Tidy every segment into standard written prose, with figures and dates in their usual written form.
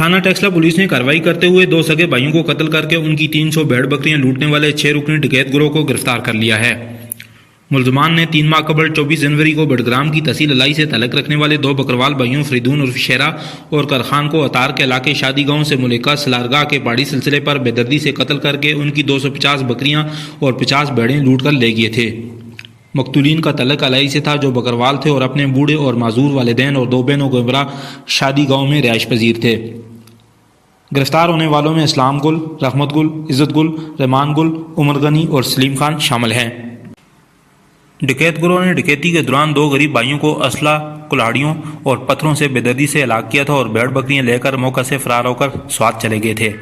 थाना टेक्सला पुलिस ने कार्रवाई करते हुए 2 सगे भाइयों को कत्ल करके उनकी 300 भेड़ बकरियां लूटने वाले 6 रुकनी डकैत गिरोह को गिरफ्तार कर लिया है। मुलजमान ने 3 माह कबल 24 जनवरी को बडग्राम की तहसील अलाई से ताल्लुक रखने वाले 2 बकरवाल भाइयों फरीदून उर्फ शेरा और करखान को अतार के इलाके शादी गांव से मुलेका सलारगाह के पहाड़ी सिलसिले पर बेदर्दी से कत्ल करके उनकी 250 बकरियां और 50 भेड़ें लूट कर ले गए थे। मकतूलीन का ताल्लुक अलाई से था जो बकरवाल थे और अपने बूढ़े और माजूर वालिदैन और 2 बहनों को हमरा शादी गांव में रिहाइश पजीर थे। गिरफ्तार होने वालों में इस्लाम गुल, रहमत गुल, इज़्ज़त गुल, रहमान गुल, उमर गनी और सलीम खान शामिल हैं। डकैत गिरोह ने डकैती के दौरान 2 गरीब भाइयों को असला, कुल्हाड़ियों और पत्थरों से बेदर्दी से हलाक किया था और भेड़ बकरियां लेकर मौका से फरार होकर स्वात चले गए थे।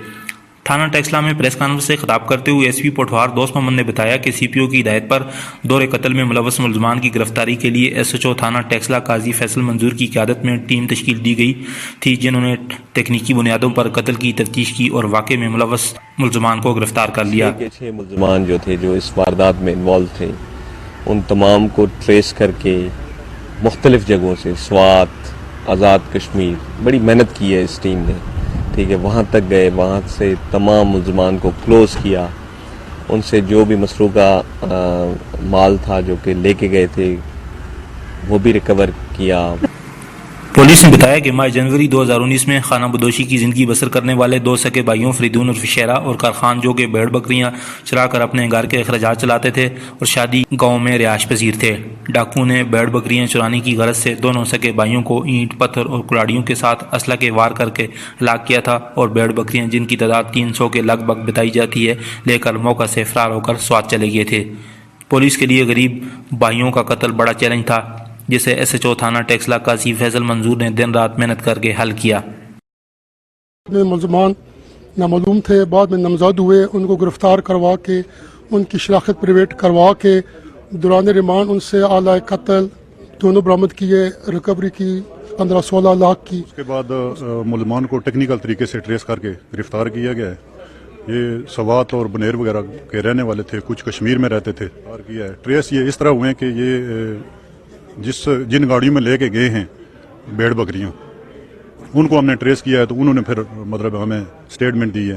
थाना टेक्सला में प्रेस कॉन्फ्रेंस से खिताब करते हुए एसपी पोठवार दोस्त मोहम्मद ने बताया कि सीपीओ की हिदायत पर दौरे कत्ल में मुलव्वस मुलजमान की गिरफ्तारी के लिए एसएचओ थाना टेक्सला काजी फैसल मंजूर की क़यादत में टीम तश्कील दी गई थी, जिन्होंने तकनीकी बुनियादों पर कत्ल की तफ्तीश की और वाक़े में मुलव्वस मुलजमान को गिरफ्तार कर लिया। 6 मुलजमान जो थे जो इस वारदात में इन्वॉल्व थे उन तमाम को ट्रेस करके मुख्तलिफ जगहों से स्वात, आज़ाद कश्मीर, बड़ी मेहनत की है इस टीम ने, ठीक है, वहाँ तक गए, वहाँ से तमाम मुलजमान को क्लोज़ किया, उनसे जो भी मसरूका माल था जो कि लेके गए थे वो भी रिकवर किया। पुलिस ने बताया कि माह जनवरी 2019 में खाना बदोशी की ज़िंदगी बसर करने वाले 2 सगे भाइयों फरीदून उर्फ शेरा और कारखान जो कि भेड़ बकरियां चरा कर अपने घर के अखराजात चलाते थे और शादी गांव में रिहाइश पजीर थे, डाकू ने भेड़ बकरियां चुराने की गरज से दोनों सगे भाइयों को ईंट, पत्थर और कुल्हाड़ियों के साथ असला के वार करके हलाक किया था और भेड़ बकरियां जिनकी तादाद 300 के लगभग बताई जाती है लेकर मौका से फरार होकर स्वात चले गए थे। पुलिस के लिए गरीब भाइयों का कत्ल बड़ा चैलेंज था, जिसे एसएचओ थाना टेक्सला काजी फैसल मंजूर ने दिन रात मेहनत करके हल किया। मुलजमान नामालूम थे, बाद में नामजद हुए, उनको गिरफ्तार करवा के उनकी शनाख्त प्राइवेट करवा के दौरान रिमांड उनसे आला कत्ल दोनों बरामद किए, रिकवरी की 15-16 लाख की। उसके बाद मुलजमान को टेक्निकल तरीके से ट्रेस करके गिरफ्तार किया गया है। ये सवात और बनेर वगैरह के रहने वाले थे, कुछ कश्मीर में रहते थे। और किया है ट्रेस ये इस तरह हुए कि ये जिन गाड़ियों में लेके गए हैं भेड़ बकरियां उनको हमने ट्रेस किया है, तो उन्होंने फिर मतलब हमें स्टेटमेंट दी है।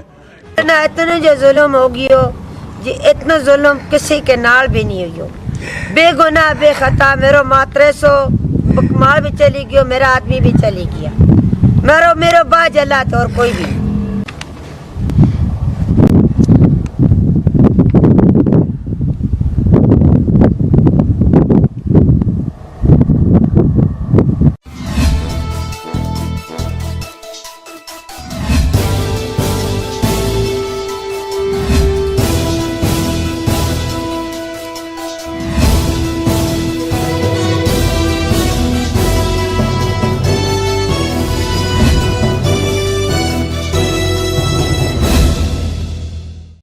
इतना जो जुल्म हो गयो जी, इतना जुल्म किसी के नाल भी नहीं हुई, बेगुनाह बेखता मेरो मात्रे सो माल भी चली गयो, मेरा आदमी भी चली गया, मेरो बा जला तो और कोई भी